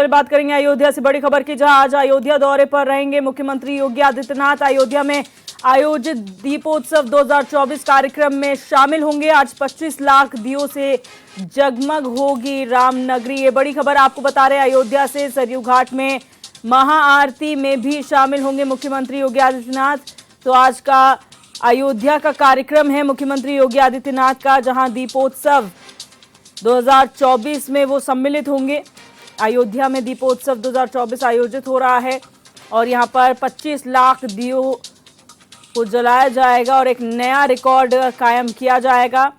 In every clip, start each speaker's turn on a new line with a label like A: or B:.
A: बात करेंगे अयोध्या से बड़ी खबर की, जहां आज अयोध्या दौरे पर रहेंगे मुख्यमंत्री योगी आदित्यनाथ। अयोध्या में आयोजित दीपोत्सव 2024 कार्यक्रम में शामिल होंगे। आज 25 लाख दियों से जगमग होगी रामनगरी। ये बड़ी खबर आपको बता रहे हैं अयोध्या से। सरयू घाट में महाआरती में भी शामिल होंगे मुख्यमंत्री योगी आदित्यनाथ। तो आज का अयोध्या का कार्यक्रम है मुख्यमंत्री योगी आदित्यनाथ का, जहां दीपोत्सव 2024 में वो सम्मिलित होंगे। अयोध्या में दीपोत्सव 2024 आयोजित हो रहा है और यहां पर 25 लाख दियों को जलाया जाएगा और एक नया रिकॉर्ड कायम किया जाएगा।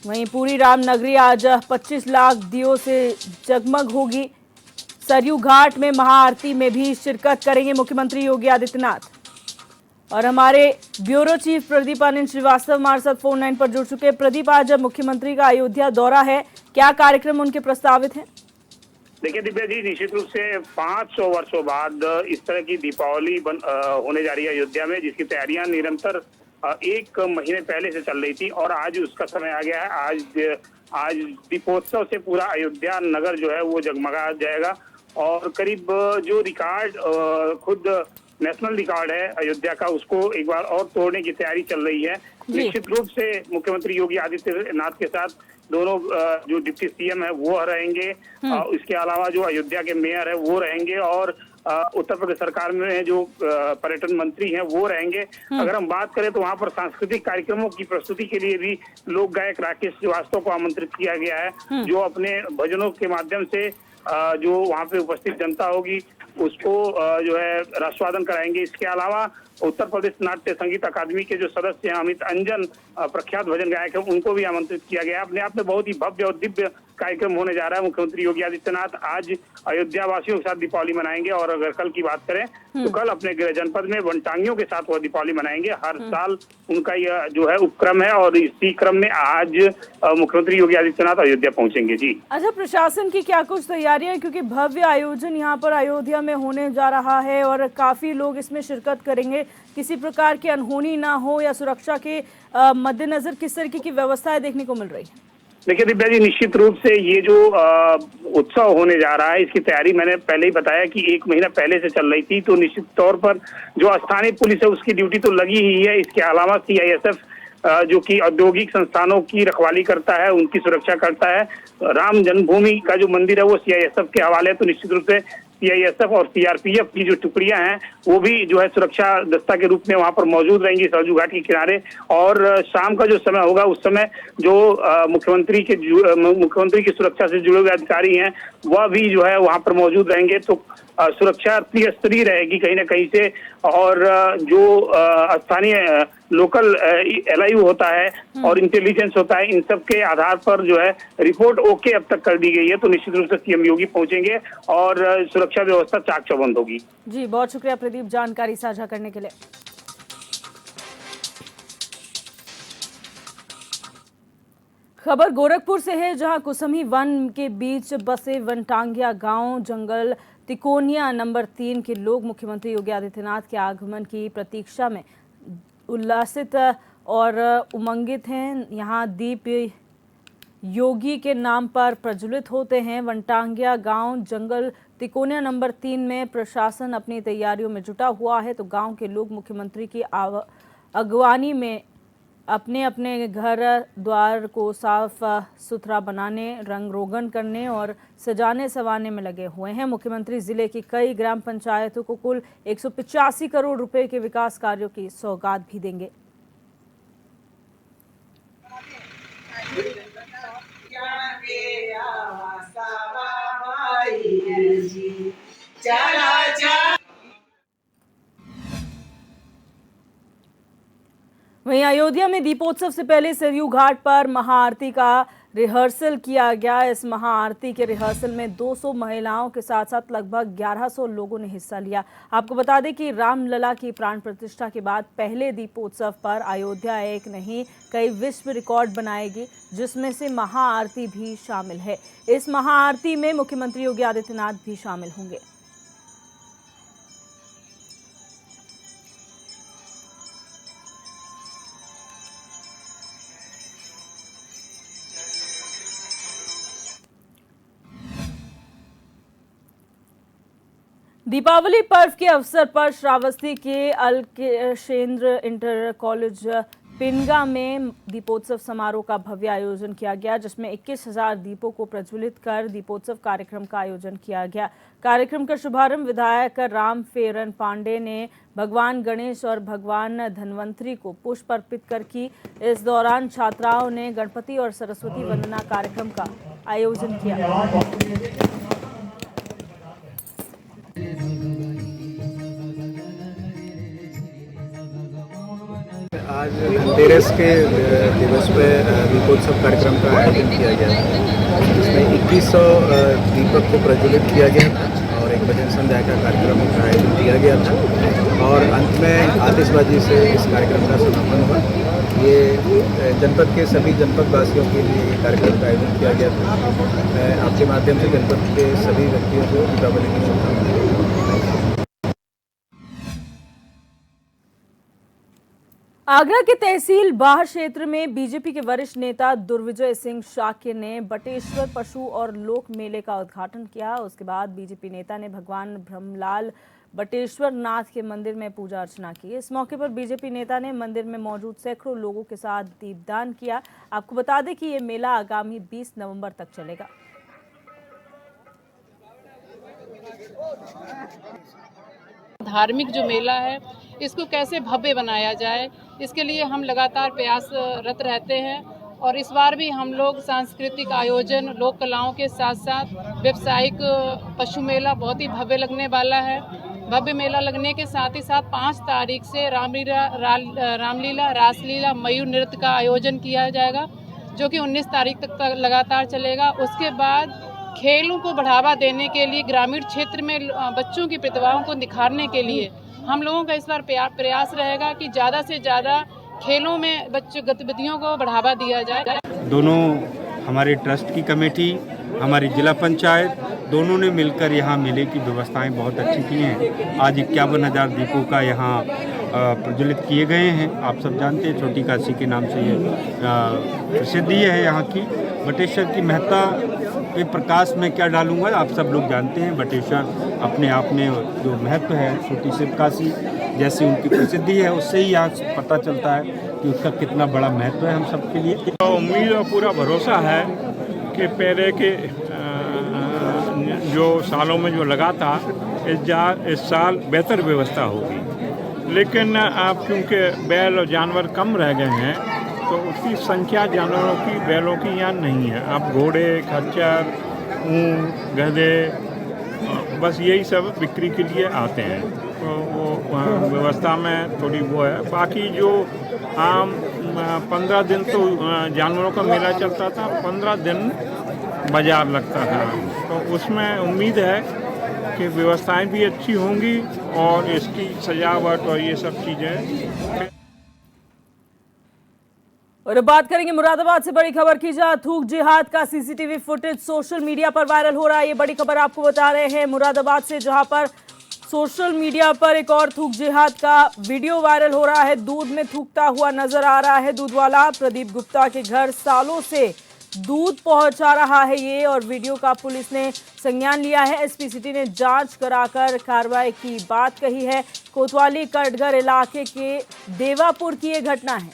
A: वहीं पूरी रामनगरी आज 25 लाख दियों से जगमग होगी। सरयू घाट में महाआरती में भी शिरकत करेंगे मुख्यमंत्री योगी आदित्यनाथ। और हमारे ब्यूरो चीफ प्रदीप आनंद श्रीवास्तव हमारे साथ फोन लाइन पर जुड़ चुके हैं। प्रदीप, आज मुख्यमंत्री का अयोध्या दौरा है, क्या कार्यक्रम उनके प्रस्तावित हैं?
B: देखिए दिव्या जी, निश्चित रूप से 500 वर्षों बाद इस तरह की दीपावली होने जा रही है अयोध्या में, जिसकी तैयारियां निरंतर एक महीने पहले से चल रही थी और आज उसका समय आ गया है। आज दीपोत्सव से पूरा अयोध्या नगर जो है वो जगमगा जाएगा और करीब जो रिकॉर्ड खुद नेशनल रिकॉर्ड है अयोध्या का, उसको एक बार और तोड़ने की तैयारी चल रही है। निश्चित रूप से मुख्यमंत्री योगी आदित्यनाथ के साथ दोनों जो डिप्टी सीएम है वो रहेंगे, इसके अलावा जो अयोध्या के मेयर है वो रहेंगे और उत्तर प्रदेश सरकार में जो पर्यटन मंत्री हैं वो रहेंगे। अगर हम बात करें तो वहाँ पर सांस्कृतिक कार्यक्रमों की प्रस्तुति के लिए भी लोक गायक राकेश श्रीवास्तव को आमंत्रित किया गया है, जो अपने भजनों के माध्यम से जो वहाँ पे उपस्थित जनता होगी उसको जो है रसवादन कराएंगे। इसके अलावा उत्तर प्रदेश नाट्य संगीत अकादमी के जो सदस्य हैं अमित अंजन, प्रख्यात भजन गायक हैं, उनको भी आमंत्रित किया गया। अपने आप में बहुत ही भव्य और दिव्य कार्यक्रम होने जा रहा है। मुख्यमंत्री योगी आदित्यनाथ आज अयोध्या वासियों के साथ दीपावली मनाएंगे और अगर कल की बात करें तो कल अपने गृह जनपद में वनटांगियों के साथ वह दीपावली मनाएंगे। हर साल उनका यह जो है उपक्रम है और इसी क्रम में आज मुख्यमंत्री योगी आदित्यनाथ अयोध्या पहुंचेंगे। जी
A: अच्छा, प्रशासन की क्या कुछ तैयारियां हैं, क्योंकि भव्य आयोजन यहाँ पर अयोध्या में होने जा रहा है और काफी लोग इसमें शिरकत करेंगे। किसी प्रकार की अनहोनी ना हो या सुरक्षा के मद्देनजर किस तरीके की व्यवस्थाएं देखने को मिल रही है?
B: देखिए दिव्या जी, निश्चित रूप से ये जो उत्सव होने जा रहा है इसकी तैयारी मैंने पहले ही बताया कि एक महीना पहले से चल रही थी। तो निश्चित तौर पर जो स्थानीय पुलिस है उसकी ड्यूटी तो लगी ही है। इसके अलावा सीआईएसएफ जो कि औद्योगिक संस्थानों की रखवाली करता है, उनकी सुरक्षा करता है। राम जन्मभूमि का जो मंदिर है वो सीआईएसएफ के हवाले है, तो निश्चित रूप से सीआईएसएफ और सीआरपीएफ की जो टुकड़ियां हैं वो भी जो है सुरक्षा दस्ता के रूप में वहां पर मौजूद रहेंगी सरयू घाट के किनारे। और शाम का जो समय होगा उस समय जो मुख्यमंत्री की सुरक्षा से जुड़े हुए अधिकारी हैं वह भी जो है वहां पर मौजूद रहेंगे। तो सुरक्षा त्रिस्तरीय रहेगी कहीं ना कहीं से। और जो स्थानीय लोकल एलआईयू होता है और इंटेलिजेंस होता है, इन सब के आधार पर जो है रिपोर्ट ओके अब तक कर दी गई है। तो निश्चित रूप से सीएम योगी पहुंचेंगे और सुरक्षा व्यवस्था चाक चौबंद होगी।
A: जी, बहुत शुक्रिया प्रदीप जानकारी साझा करने के लिए। खबर गोरखपुर से है, जहां कुसमी वन के बीच बसे वनटांगिया गांव जंगल तिकोनिया नंबर 3 के लोग मुख्यमंत्री योगी आदित्यनाथ के आगमन की प्रतीक्षा में उल्लासित और उमंगित हैं। यहां दीप योगी के नाम पर प्रज्वलित होते हैं। वनटांगिया गांव जंगल तिकोनिया नंबर 3 में प्रशासन अपनी तैयारियों में जुटा हुआ है। तो गांव के लोग मुख्यमंत्री की अगवानी में अपने अपने घर द्वार को साफ सुथरा बनाने, रंग रोगन करने और सजाने संवारने में लगे हुए हैं। मुख्यमंत्री जिले की कई ग्राम पंचायतों को कुल 185 करोड़ रुपए के विकास कार्यों की सौगात भी देंगे। वहीं अयोध्या में दीपोत्सव से पहले सरयू घाट पर महाआरती का रिहर्सल किया गया। इस महाआरती के रिहर्सल में 200 महिलाओं के साथ साथ लगभग 1100 लोगों ने हिस्सा लिया। आपको बता दें कि रामलला की प्राण प्रतिष्ठा के बाद पहले दीपोत्सव पर अयोध्या एक नहीं कई विश्व रिकॉर्ड बनाएगी, जिसमें से महाआरती भी शामिल है। इस महाआरती में मुख्यमंत्री योगी आदित्यनाथ भी शामिल होंगे। दीपावली पर्व के अवसर पर श्रावस्ती के अलकेशेंद्र इंटर कॉलेज पिनगा में दीपोत्सव समारोह का भव्य आयोजन किया गया, जिसमें 21,000 दीपों को प्रज्वलित कर दीपोत्सव कार्यक्रम का आयोजन किया गया। कार्यक्रम का शुभारंभ विधायक राम फेरन पांडे ने भगवान गणेश और भगवान धन्वंतरी को पुष्प अर्पित कर की। इस दौरान छात्राओं ने गणपति और सरस्वती वंदना कार्यक्रम का आयोजन किया।
C: आज धनतेरस के दिवस पे दीपोत्सव कार्यक्रम का आयोजन किया गया था, जिसमें 2100 दीपक को प्रज्वलित किया गया था और एक भजन संध्या का कार्यक्रम का आयोजन किया गया था और अंत में आतिशबाजी से इस कार्यक्रम का समापन हुआ। ये जनपद के सभी जनपद वासियों के लिए ये कार्यक्रम का आयोजन किया गया था। मैं आपके माध्यम से जनपद के सभी व्यक्तियों को दीपावली की शुभकामनाएं।
A: आगरा के तहसील बाह क्षेत्र में बीजेपी के वरिष्ठ नेता दुर्विजय सिंह शाक्य ने बटेश्वर पशु और लोक मेले का उद्घाटन किया। उसके बाद बीजेपी नेता ने भगवान ब्रह्मलाल बटेश्वर नाथ के मंदिर में पूजा अर्चना की। इस मौके पर बीजेपी नेता ने मंदिर में मौजूद सैकड़ों लोगों के साथ दीपदान किया। आपको बता दें कि ये मेला आगामी 20 नवंबर तक चलेगा।
D: धार्मिक जो मेला है इसको कैसे भव्य बनाया जाए, इसके लिए हम लगातार प्रयासरत रहते हैं और इस बार भी हम लोग सांस्कृतिक आयोजन, लोक कलाओं के साथ साथ व्यावसायिक पशु मेला बहुत ही भव्य लगने वाला है। भव्य मेला लगने के साथ ही साथ 5 तारीख से रामलीला, रासलीला, मयूर नृत्य का आयोजन किया जाएगा, जो कि 19 तारीख तक लगातार चलेगा। उसके बाद खेलों को बढ़ावा देने के लिए ग्रामीण क्षेत्र में बच्चों की प्रतिभाओं को निखारने के लिए हम लोगों का इस बार प्रयास रहेगा कि ज़्यादा से ज़्यादा खेलों में बच्चों गतिविधियों को बढ़ावा दिया जाए।
E: दोनों हमारे ट्रस्ट की कमेटी, हमारी जिला पंचायत, दोनों ने मिलकर यहाँ मेले की व्यवस्थाएं बहुत अच्छी की हैं। आज 51,000 दीपों का यहाँ प्रज्वलित किए गए हैं। आप सब जानते हैं छोटी काशी के नाम से ये प्रसिद्धि है यहाँ की। बटेश्वर की महत्ता के प्रकाश में क्या डालूंगा, आप सब लोग जानते हैं। बटेश्वर अपने आप में जो महत्व है, छोटी सी काशी जैसी उनकी प्रसिद्धि है, उससे ही यहाँ पता चलता है कि उसका कितना बड़ा महत्व है हम सबके लिए।
F: तो उम्मीद और पूरा भरोसा है कि पहले के जो सालों में जो लगा था, इस साल बेहतर व्यवस्था होगी। लेकिन अब क्योंकि बैल और जानवर कम रह गए हैं, तो उतनी संख्या जानवरों की, बैलों की यहाँ नहीं है। अब घोड़े, खच्चर, ऊँट, गधे, बस यही सब बिक्री के लिए आते हैं। तो वो व्यवस्था में थोड़ी वो है। बाकी जो आम 15 दिन तो जानवरों का मेला चलता था, 15 दिन बाजार लगता था, तो उसमें उम्मीद है कि व्यवस्थाएं भी अच्छी होंगी और इसकी सजावट और ये सब चीज़ें।
A: और अब बात करेंगे मुरादाबाद से बड़ी खबर की, जहां थूक जिहाद का सीसीटीवी फुटेज सोशल मीडिया पर वायरल हो रहा है। ये बड़ी खबर आपको बता रहे हैं मुरादाबाद से, जहां पर सोशल मीडिया पर एक और थूक जिहाद का वीडियो वायरल हो रहा है। दूध में थूकता हुआ नजर आ रहा है दूध वाला। प्रदीप गुप्ता के घर सालों से दूध पहुंचा रहा है ये, और वीडियो का पुलिस ने संज्ञान लिया है। एसपी सिटी ने जांच कराकर कार्रवाई की बात कही है। कोतवाली कटघर इलाके के देवापुर की ये घटना है।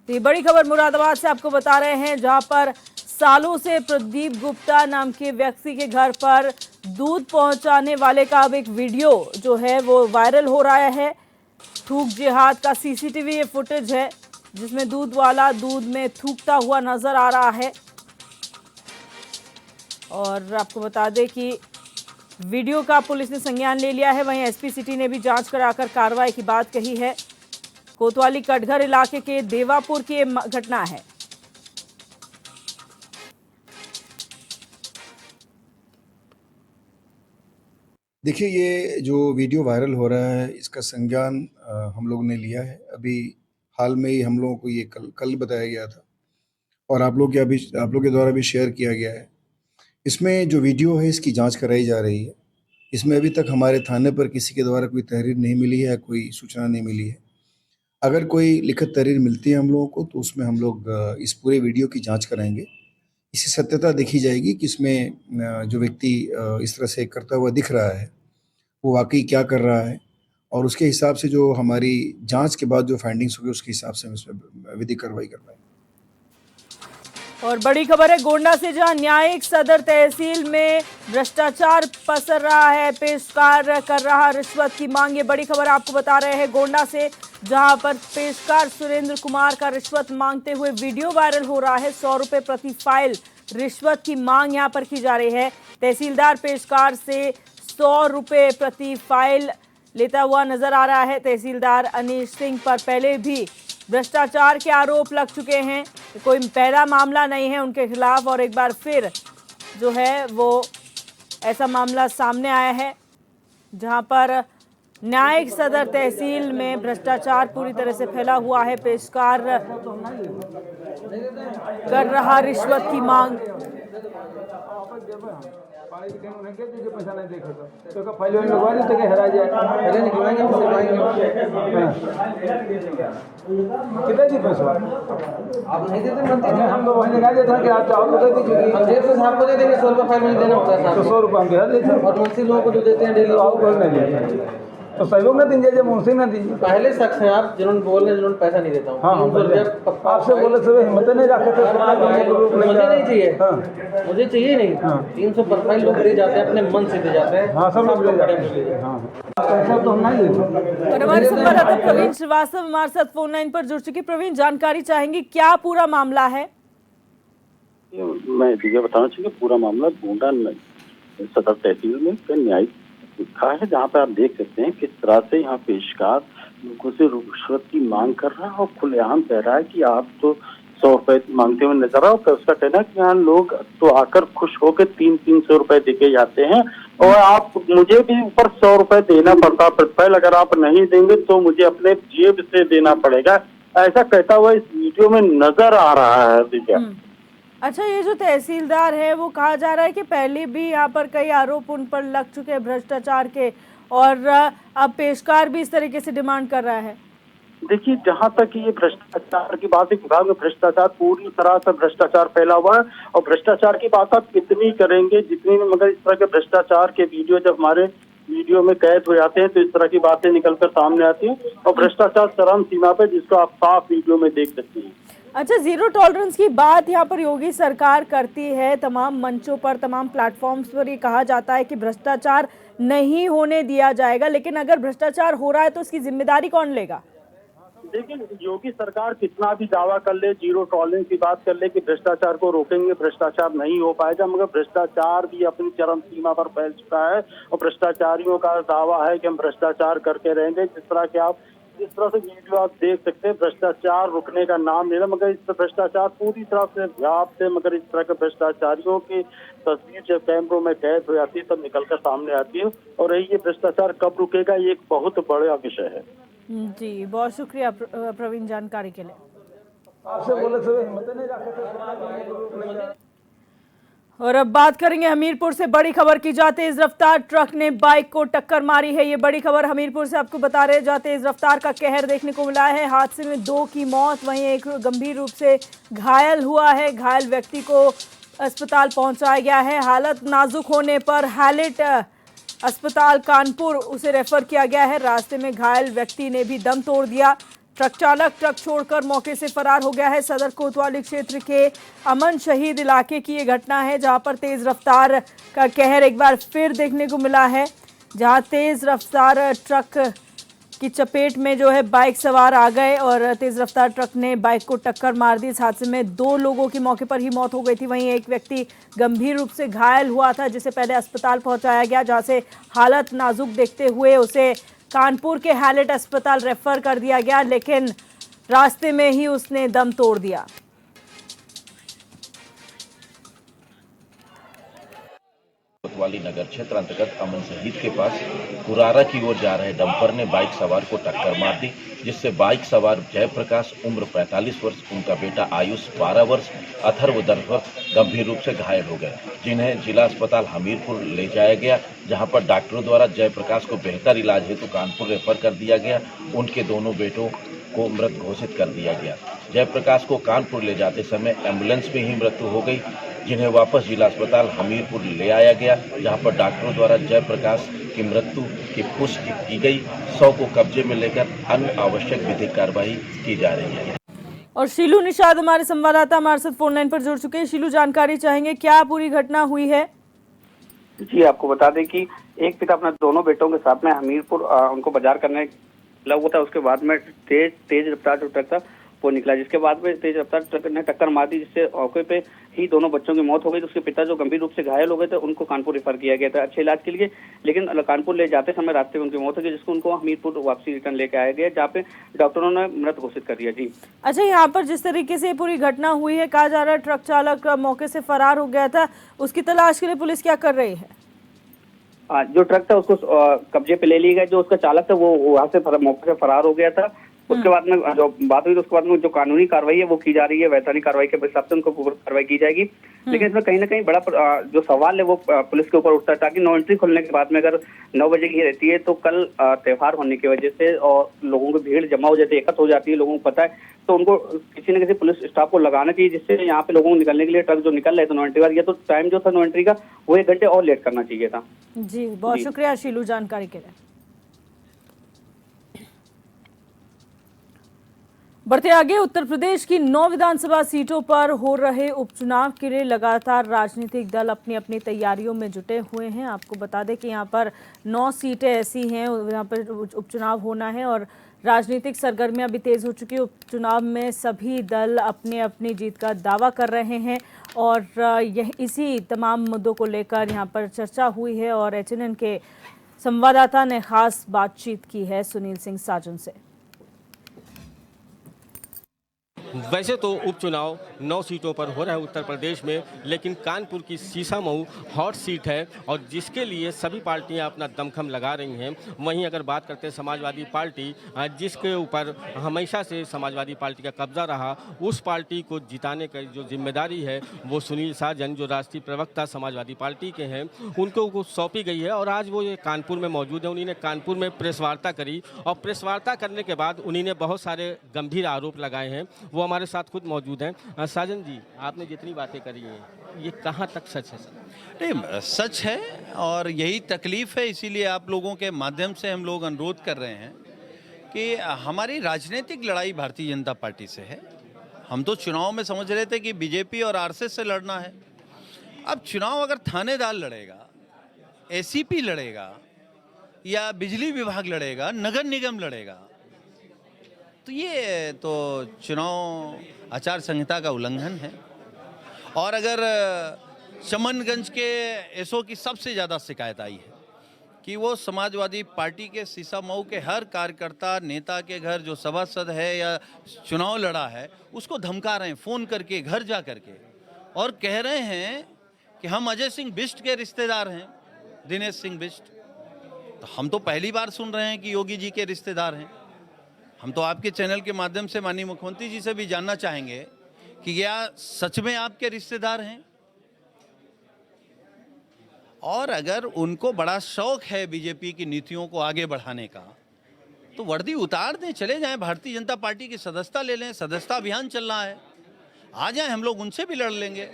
A: तो ये बड़ी खबर मुरादाबाद से आपको बता रहे हैं, जहां पर सालों से प्रदीप गुप्ता नाम के व्यक्ति के घर पर दूध पहुंचाने वाले का अब एक वीडियो जो है वो वायरल हो रहा है। थूक जिहाद का सीसीटीवी ये फुटेज है, जिसमें दूध वाला दूध में थूकता हुआ नजर आ रहा है। और आपको बता दें कि वीडियो का पुलिस ने संज्ञान ले लिया है। वहीं एसपी सिटी ने भी जांच कराकर कार्रवाई की बात कही है। कोतवाली कटघर इलाके के देवापुर की घटना है।
G: देखिए, ये जो वीडियो वायरल हो रहा है, इसका संज्ञान हम लोग ने लिया है। अभी हाल में ही हम लोगों को ये कल बताया गया था और आप लोग के द्वारा भी शेयर किया गया है। इसमें जो वीडियो है, इसकी जांच कराई जा रही है। इसमें अभी तक हमारे थाने पर किसी के द्वारा कोई तहरीर नहीं मिली है, कोई सूचना नहीं मिली है। अगर कोई लिखित तहरीर मिलती है हम लोगों को, तो उसमें हम लोग इस पूरे वीडियो की जांच कराएंगे। इसकी सत्यता देखी जाएगी कि इसमें जो व्यक्ति इस तरह से करता हुआ दिख रहा है, वो वाकई क्या कर रहा है, और उसके हिसाब से जो हमारी जांच के बाद जो फाइंडिंग्स होगी उसके हिसाब से हम इसमें विधिक कार्रवाई कर पाएंगे।
A: और बड़ी खबर है गोंडा से, जहां न्यायिक सदर तहसील में भ्रष्टाचार पसर रहा है, पेशकार कर रहा रिश्वत की मांग। ये बड़ी खबर आपको बता रहे हैं गोंडा से, जहां पर पेशकार सुरेंद्र कुमार का रिश्वत मांगते हुए वीडियो वायरल हो रहा है। 100 रुपए प्रति फाइल रिश्वत की मांग यहां पर की जा रही है। तहसीलदार पेशकार से 100 रुपए प्रति फाइल लेता हुआ नजर आ रहा है। तहसीलदार अनीश सिंह पर पहले भी भ्रष्टाचार के आरोप लग चुके हैं, कोई पहला मामला नहीं है उनके खिलाफ, और एक बार फिर जो है वो ऐसा मामला सामने आया है जहां पर न्यायिक सदर तहसील में भ्रष्टाचार पूरी तरह से फैला हुआ है। पेशकार कर रहा रिश्वत की मांग।
H: पैसा नहीं देखे तो फाइल लगवा दी तो हरा जाए, पहले निकलवाएंगे कितने दी पैसा आप नहीं देते मनते, हम तो वही लगा देते हैं कि आप चाहो तो दे दीजिए, हम 150 साहब को दे देंगे, 100 रुपये फाइल में देना होता है साहब, तो 100 रुपये हम घर देते हैं, और मुंशी लोगों को जो देते हैं डेली आप को नहीं देते, तो सहयोग न दीजिए, मुंशी न दीजिए। पहले शख्स हैं आप जिन्होंने बोल रहे हैं जिन्होंने पैसा नहीं देता हूँ। हाँ, आपसे बोले सब हिम्मत नहीं रखे थे, मुझे नहीं चाहिए। हाँ, मुझे चाहिए नहीं। हाँ, 300 पर फाइल लोग दे जाते हैं, अपने मन से दे जाते हैं। हाँ, सब लोग दे जाते हैं। हाँ, पैसा तो हम नहीं देते।
A: और हमारे संवाददाता प्रवीण श्रीवास्तव हमारे साथ फोन लाइन पर जुड़ चुकी। प्रवीण, जानकारी चाहेंगी क्या पूरा मामला है?
I: मैं देखिए बताना चाहिए, पूरा मामला गोंडा सदर तहसील में न्यायिक का है, जहाँ पे आप देख सकते हैं किस तरह से यहाँ पेशकार लोगों से रिश्वत की मांग कर रहा है और खुलेआम कह रहा है कि आप तो 100 रुपए मांगते हुए नजर आओ। तो उसका कहना है कि यहाँ लोग तो आकर खुश होकर 300 रुपए देके जाते हैं, और आप मुझे भी ऊपर 100 रुपए देना पड़ता प्रतिफल, अगर आप नहीं देंगे तो मुझे अपने जेब से देना पड़ेगा, ऐसा कहता हुआ इस वीडियो में नजर आ रहा है। देखिए,
A: अच्छा, ये जो तहसीलदार है वो कहा जा रहा है कि पहले भी यहाँ पर कई आरोप उन पर लग चुके हैं भ्रष्टाचार के, और अब पेशकार भी इस तरीके से डिमांड कर रहा है।
I: देखिए, जहाँ तक ये भ्रष्टाचार की बात है, विभाग में भ्रष्टाचार पूरी तरह से भ्रष्टाचार फैला हुआ है, और भ्रष्टाचार की बात आप कितनी करेंगे जितनी में, मगर इस तरह के भ्रष्टाचार के वीडियो जब हमारे वीडियो में कैद हो जाते हैं तो इस तरह की बातें निकलकर सामने आती हैं, और भ्रष्टाचार चरम सीमा पे, जिसको आप साफ वीडियो में देख सकते हैं।
A: अच्छा, जीरो टॉलरेंस की बात यहाँ पर योगी सरकार करती है, तमाम मंचों पर, तमाम प्लेटफॉर्म्स पर ये कहा जाता है कि भ्रष्टाचार नहीं होने दिया जाएगा, लेकिन अगर भ्रष्टाचार हो रहा है तो उसकी जिम्मेदारी कौन लेगा?
I: देखिए, योगी सरकार कितना भी दावा कर ले, जीरो टॉलरेंस की बात कर ले कि भ्रष्टाचार को रोकेंगे, भ्रष्टाचार नहीं हो पाएगा, मगर भ्रष्टाचार भी अपनी चरम सीमा पर फैल चुका है, और भ्रष्टाचारियों का दावा है कि हम भ्रष्टाचार करके रहेंगे। जिस तरह से वीडियो आप देख सकते हैं, भ्रष्टाचार रुकने का नाम नहीं, मगर इस भ्रष्टाचार पूरी तरह से व्याप्त है, मगर इस तरह के भ्रष्टाचारियों की तस्वीर जब कैमरों में कैद हो जाती है तब निकलकर सामने आती है, और ये भ्रष्टाचार कब रुकेगा, ये एक बहुत बड़ा विषय है।
A: जी, बहुत शुक्रिया प्रवीण जानकारी के लिए।
H: आपसे बोले सब हिम्मत नहीं रखे।
A: और अब बात करेंगे हमीरपुर से। बड़ी खबर की जा, तेज रफ्तार ट्रक ने बाइक को टक्कर मारी है। ये बड़ी खबर हमीरपुर से आपको बता रहे, जहां तेज रफ्तार का कहर देखने को मिला है। हादसे में 2 की मौत, वहीं एक गंभीर रूप से घायल हुआ है। घायल व्यक्ति को अस्पताल पहुंचाया गया है। हालत नाजुक होने पर हैलेट अस्पताल कानपुर उसे रेफर किया गया है। रास्ते में घायल व्यक्ति ने भी दम तोड़ दिया। ट्रक चालक ट्रक छोड़कर मौके से फरार हो गया है। सदर कोतवाली क्षेत्र के अमन शहीद इलाके की ये घटना है, जहां पर तेज रफ्तार का कहर एक बार फिर देखने को मिला है, जहां तेज रफ्तार ट्रक की चपेट में जो है बाइक सवार आ गए और तेज रफ्तार ट्रक ने बाइक को टक्कर मार दी। इस हादसे में 2 लोगों की मौके पर ही मौत हो गई थी। वहीं एक व्यक्ति गंभीर रूप से घायल हुआ था, जिसे पहले अस्पताल पहुंचाया गया, जहां से हालत नाजुक देखते हुए उसे कानपुर के हैलेट अस्पताल रेफर कर दिया गया, लेकिन रास्ते में ही उसने दम तोड़ दिया।
J: कोतवाली नगर क्षेत्र अंतर्गत अमन शहीद के पास कुरारा की ओर जा रहे डंपर ने बाइक सवार को टक्कर मार दी, जिससे बाइक सवार जयप्रकाश उम्र 45 वर्ष, उनका बेटा आयुष 12 वर्ष, अथर्व दर्शक गंभीर रूप से घायल हो गए, जिन्हें जिला अस्पताल हमीरपुर ले जाया गया, जहां पर डॉक्टरों द्वारा जयप्रकाश को बेहतर इलाज हेतु कानपुर रेफर कर दिया गया। उनके दोनों बेटों को मृत घोषित कर दिया गया। जयप्रकाश को कानपुर ले जाते समय एम्बुलेंस में ही मृत्यु हो गई। जिन्हें वापस जिला अस्पताल हमीरपुर ले आया गया, जहां पर डॉक्टरों द्वारा जयप्रकाश की मृत्यु की पुष्टि की गई। 100 को कब्जे में लेकर अन्य आवश्यक विधिक कार्रवाई की जा रही है।
A: और शीलू निषाद हमारे संवाददाता हमारे साथ फोन लाइन पर जुड़ चुके हैं। शीलू, जानकारी चाहेंगे, क्या पूरी घटना हुई है?
K: जी, आपको बता दें कि एक पिता अपने दोनों बेटों के साथ में हमीरपुर उनको बाजार करने लगा हुआ था। उसके बाद में तेज रफ्तार जो ट्रक था वो निकला, जिसके बाद में तेज रफ्तार ट्रक ने टक्कर मार दी, जिससे मौके पे ही दोनों बच्चों की मौत हो गई। तो उसके पिता जो गंभीर रूप से घायल हो गए थे, उनको कानपुर रेफर किया गया था अच्छे इलाज के लिए, लेकिन कानपुर ले जाते समय रास्ते में उनकी मौत हो गई, जिसको उनको हमीरपुर वापसी रिटर्न लेके आया गया, जहाँ पे डॉक्टरों ने मृत घोषित कर दिया। जी
A: अच्छा, यहाँ पर जिस तरीके से पूरी घटना हुई है, कहा जा रहा है ट्रक चालक मौके से फरार हो गया था, उसकी तलाश के लिए पुलिस क्या कर रही है?
K: जो ट्रक था उसको कब्जे पे ले लिया गया। जो उसका चालक था वो वहां से मौके से फरार हो गया था। उसके बाद में जो बात हुई तो उसके बाद में जो कानूनी कार्रवाई है वो की जा रही है। वैधानिक कार्रवाई के हिसाब से उनको कार्रवाई की जाएगी। लेकिन इसमें कहीं ना कहीं बड़ा जो सवाल है वो पुलिस के ऊपर उठता है, ताकि नो एंट्री खोलने के बाद में अगर 9 बजे की रहती है तो कल त्योहार होने की वजह से और लोगों की भीड़ जमा हो जाती है, एकत्र हो जाती है, लोगों को पता है, तो उनको किसी न किसी पुलिस स्टाफ को लगाना चाहिए, जिससे यहाँ पे लोगों को निकलने के लिए ट्रक जो निकल रहे थे नो एंट्री का, या तो टाइम जो था नो एंट्री का वो 1 घंटे और लेट करना चाहिए था।
A: जी, बहुत शुक्रिया शीलू जानकारी के लिए। बढ़ते आगे, उत्तर प्रदेश की 9 विधानसभा सीटों पर हो रहे उपचुनाव के लिए लगातार राजनीतिक दल अपनी अपनी तैयारियों में जुटे हुए हैं। आपको बता दें कि यहाँ पर 9 सीटें ऐसी हैं यहाँ पर उपचुनाव होना है और राजनीतिक सरगर्मियां भी तेज हो चुकी है। उपचुनाव में सभी दल अपने अपनी जीत का दावा कर रहे हैं और यह इसी तमाम मुद्दों को लेकर यहाँ पर चर्चा हुई है और HNN के संवाददाता ने खास बातचीत की है सुनील सिंह साजन से।
L: वैसे तो उपचुनाव 9 सीटों पर हो रहा है उत्तर प्रदेश में, लेकिन कानपुर की सीसामऊ हॉट सीट है और जिसके लिए सभी पार्टियां अपना दमखम लगा रही हैं। वहीं अगर बात करते हैं समाजवादी पार्टी, जिसके ऊपर हमेशा से समाजवादी पार्टी का कब्जा रहा, उस पार्टी को जिताने की जो जिम्मेदारी है वो सुनील साजन, जो राष्ट्रीय प्रवक्ता समाजवादी पार्टी के हैं, उनको सौंपी गई है। और आज वो ये कानपुर में मौजूद है। उन्होंने कानपुर में प्रेस वार्ता करी और प्रेस वार्ता करने के बाद उन्होंने बहुत सारे गंभीर आरोप लगाए हैं। वो हमारे साथ खुद मौजूद हैं। साजन जी, आपने जितनी बातें करी हैं ये कहाँ तक सच है? सर
M: नहीं, सच है और यही तकलीफ है, इसीलिए आप लोगों के माध्यम से हम लोग अनुरोध कर रहे हैं कि हमारी राजनीतिक लड़ाई भारतीय जनता पार्टी से है। हम तो चुनाव में समझ रहे थे कि बीजेपी और आरएसएस से लड़ना है। अब चुनाव अगर थानेदार लड़ेगा, एसीपी लड़ेगा या बिजली विभाग लड़ेगा, नगर निगम लड़ेगा, तो ये तो चुनाव आचार संहिता का उल्लंघन है। और अगर चमनगंज के एसओ की सबसे ज़्यादा शिकायत आई है कि वो समाजवादी पार्टी के सीसामऊ के हर कार्यकर्ता नेता के घर जो सभासद है या चुनाव लड़ा है उसको धमका रहे हैं फ़ोन करके, घर जा करके, और कह रहे हैं कि हम अजय सिंह बिष्ट के रिश्तेदार हैं, दिनेश सिंह बिष्ट। तो हम तो पहली बार सुन रहे हैं कि योगी जी के रिश्तेदार हैं। हम तो आपके चैनल के माध्यम से माननीय मुख्यमंत्री जी से भी जानना चाहेंगे कि क्या सच में आपके रिश्तेदार हैं, और अगर उनको बड़ा शौक है बीजेपी की नीतियों को आगे बढ़ाने का तो वर्दी उतार दें, चले जाएं, भारतीय जनता पार्टी की सदस्यता ले लें। सदस्यता अभियान चल रहा है, आ जाएं, हम लोग उनसे भी लड़ लेंगे।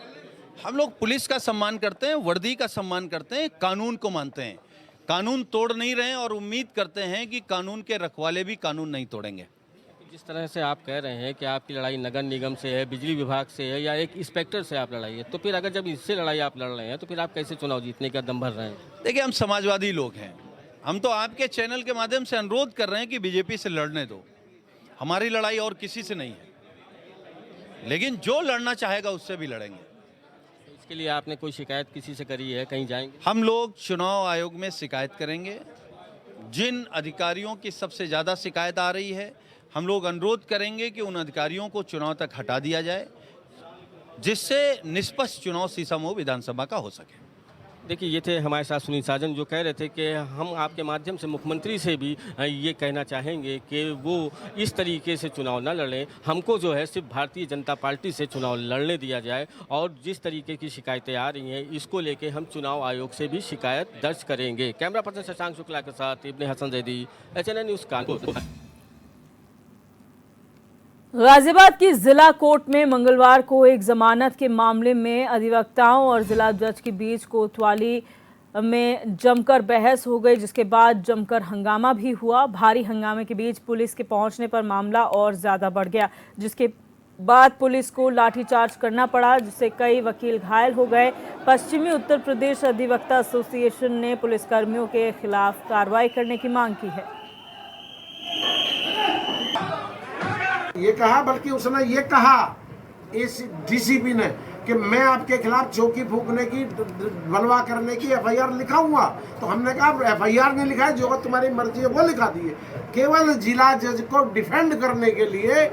M: हम लोग पुलिस का सम्मान करते हैं, वर्दी का सम्मान करते हैं, कानून को मानते हैं, कानून तोड़ नहीं रहे हैं और उम्मीद करते हैं कि कानून के रखवाले भी कानून नहीं तोड़ेंगे।
L: जिस तरह से आप कह रहे हैं कि आपकी लड़ाई नगर निगम से है, बिजली विभाग से है या एक इंस्पेक्टर से आप लड़ाई है, तो फिर अगर जब इससे लड़ाई आप लड़ रहे हैं तो फिर आप कैसे चुनाव जीतने का दम भर रहे हैं?
M: देखिए, हम समाजवादी लोग हैं। हम तो आपके चैनल के माध्यम से अनुरोध कर रहे हैं कि बीजेपी से लड़ने दो। हमारी लड़ाई और किसी से नहीं है, लेकिन जो लड़ना चाहेगा उससे भी लड़ेंगे।
L: इसके लिए आपने कोई शिकायत किसी से करी है? कहीं जाएंगे?
M: हम लोग चुनाव आयोग में शिकायत करेंगे। जिन अधिकारियों की सबसे ज़्यादा शिकायत आ रही है, हम लोग अनुरोध करेंगे कि उन अधिकारियों को चुनाव तक हटा दिया जाए, जिससे निष्पक्ष चुनाव सीसामऊ विधानसभा का हो सके।
L: देखिए, ये थे हमारे साथ सुनील साजन, जो कह रहे थे कि हम आपके माध्यम से मुख्यमंत्री से भी ये कहना चाहेंगे कि वो इस तरीके से चुनाव न लड़ें। हमको जो है सिर्फ भारतीय जनता पार्टी से चुनाव लड़ने दिया जाए और जिस तरीके की शिकायतें आ रही हैं इसको लेके हम चुनाव आयोग से भी शिकायत दर्ज करेंगे। कैमरा पर्सन शशांक शुक्ला के साथ इब्ने हसन जैदी, HNN न्यूज़ कानपुर।
A: गाजियाबाद की जिला कोर्ट में मंगलवार को एक जमानत के मामले में अधिवक्ताओं और जिला जज के बीच कोतवाली में जमकर बहस हो गई, जिसके बाद जमकर हंगामा भी हुआ। भारी हंगामे के बीच पुलिस के पहुंचने पर मामला और ज्यादा बढ़ गया, जिसके बाद पुलिस को लाठीचार्ज करना पड़ा, जिससे कई वकील घायल हो गए। पश्चिमी उत्तर प्रदेश अधिवक्ता एसोसिएशन ने पुलिसकर्मियों के खिलाफ कार्रवाई करने की मांग की है।
N: ये कहा, बल्कि उसने ये कहा इस डीसीपी ने कि मैं आपके खिलाफ चौकी फूकने की, बलवा करने की एफआईआर लिखाऊंगा। तो हमने कहा एफआईआर नहीं लिखा है, जो तुम्हारी मर्जी है वो लिखा दिए। केवल जिला जज को डिफेंड करने के लिए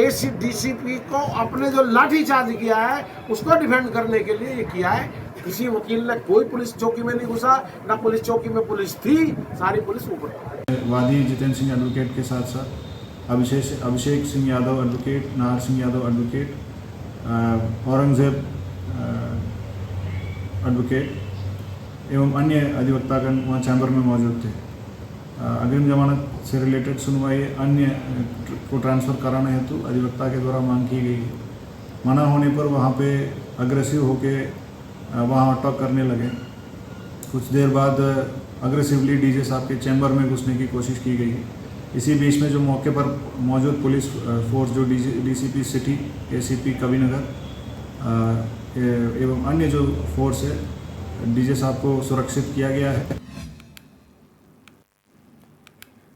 N: एसी डीसीपी को अपने जो लाठी चार्ज किया है उसको डिफेंड करने के लिए ये किया है। किसी वकील ने कोई पुलिस चौकी में नहीं घुसा, ना पुलिस चौकी में पुलिस थी, सारी पुलिस ऊपर।
C: वादी जितेंद्र सिंह एडवोकेट के साथ साथ Abhishek Singh Yadav advocate, Nahar Singh Yadav advocate, Aurangzeb advocate एवं अन्य अधिवक्तागण वहाँ चैम्बर में मौजूद थे। अग्रिम जमानत से रिलेटेड सुनवाई अन्य को ट्रांसफ़र कराने हेतु अधिवक्ता के द्वारा मांग की गई है। मना होने पर वहाँ पे अग्रेसिव होके वहाँ अटैक करने लगे। कुछ देर बाद अग्रेसिवली डीजे साहब के चैम्बर में घुसने की कोशिश की गई। इसी बीच में जो मौके पर मौजूद पुलिस फोर्स, जो डीसीपी सिटी, एसीपी कविनगर एवं अन्य जो फोर्स है, डीजे साहब को सुरक्षित किया गया है।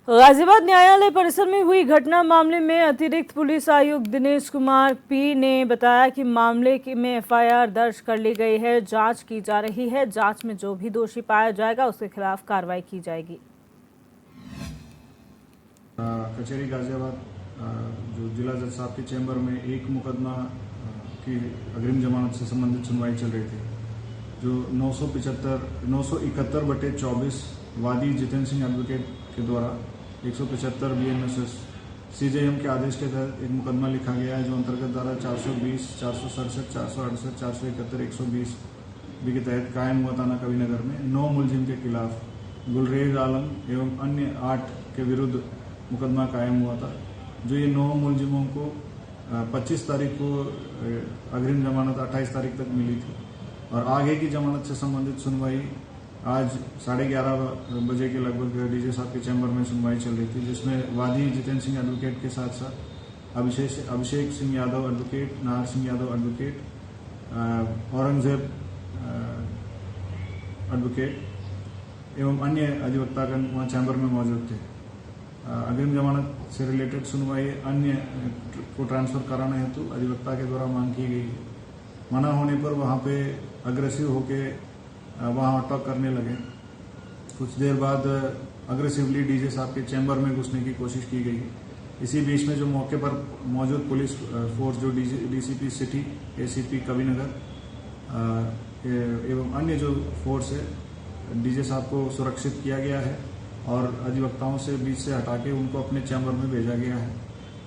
A: गाजियाबाद न्यायालय परिसर में हुई घटना मामले में अतिरिक्त पुलिस आयुक्त दिनेश कुमार पी ने बताया कि मामले में एफआईआर दर्ज कर ली गई है, जांच की जा रही है। जांच में जो भी दोषी पाया जाएगा उसके खिलाफ कार्रवाई की जाएगी।
C: कचहरी गाजियाबाद जो जिला जज साहब के चैम्बर में एक मुकदमा की अग्रिम जमानत से संबंधित सुनवाई चल रही थी, जो 971/24 वादी जितेंद्र सिंह एडवोकेट के द्वारा 175 BNSS CJM के आदेश के तहत एक मुकदमा लिखा गया है, जो अंतर्गत धारा 420, 467, 468, 471, 120 बी के तहत कायम हुआ थाना कविनगर में 9 मुलजिम के खिलाफ गुलरेज आलम एवं अन्य 8 के विरुद्ध मुकदमा कायम हुआ था। जो ये 9 मुलजिमों को 25 तारीख को अग्रिम जमानत 28 तारीख तक मिली थी और आगे की जमानत से संबंधित सुनवाई आज 11:30 बजे के लगभग डीजे साहब के चैम्बर में सुनवाई चल रही थी, जिसमें वादी जितेंद्र सिंह एडवोकेट के साथ साथ Abhishek Singh Yadav advocate, Nahar Singh Yadav advocate, Aurangzeb advocate एवं अन्य अधिवक्तागण वहाँ चैम्बर में मौजूद थे। अग्रिम जमानत से रिलेटेड सुनवाई अन्य को ट्रांसफ़र कराने हेतु अधिवक्ता के द्वारा मांग की गई है। मना होने पर वहाँ पे अग्रेसिव होके वहाँ अटैक करने लगे। कुछ देर बाद अग्रेसिवली डीजे साहब के चैम्बर में घुसने की कोशिश की गई। इसी बीच में जो मौके पर मौजूद पुलिस फोर्स, जो डीसीपी सिटी, एसीपी कविनगर एवं अन्य जो फोर्स है, डीजे साहब को सुरक्षित किया गया है और अधिवक्ताओं से बीच से हटा के उनको अपने चैम्बर में भेजा गया है।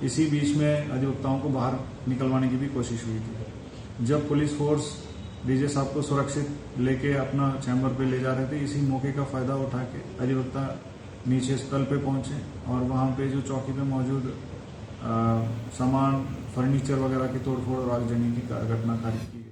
C: इसी बीच में अधिवक्ताओं को बाहर निकलवाने की भी कोशिश हुई थी। जब पुलिस फोर्स डीजे साहब को सुरक्षित लेके अपना चैम्बर पे ले जा रहे थे, इसी मौके का फायदा उठा के अधिवक्ता नीचे स्थल पे पहुंचे और वहां पे जो चौकी पे मौजूद सामान, फर्नीचर वगैरह की तोड़फोड़ और आगजनी की घटना खारिज की।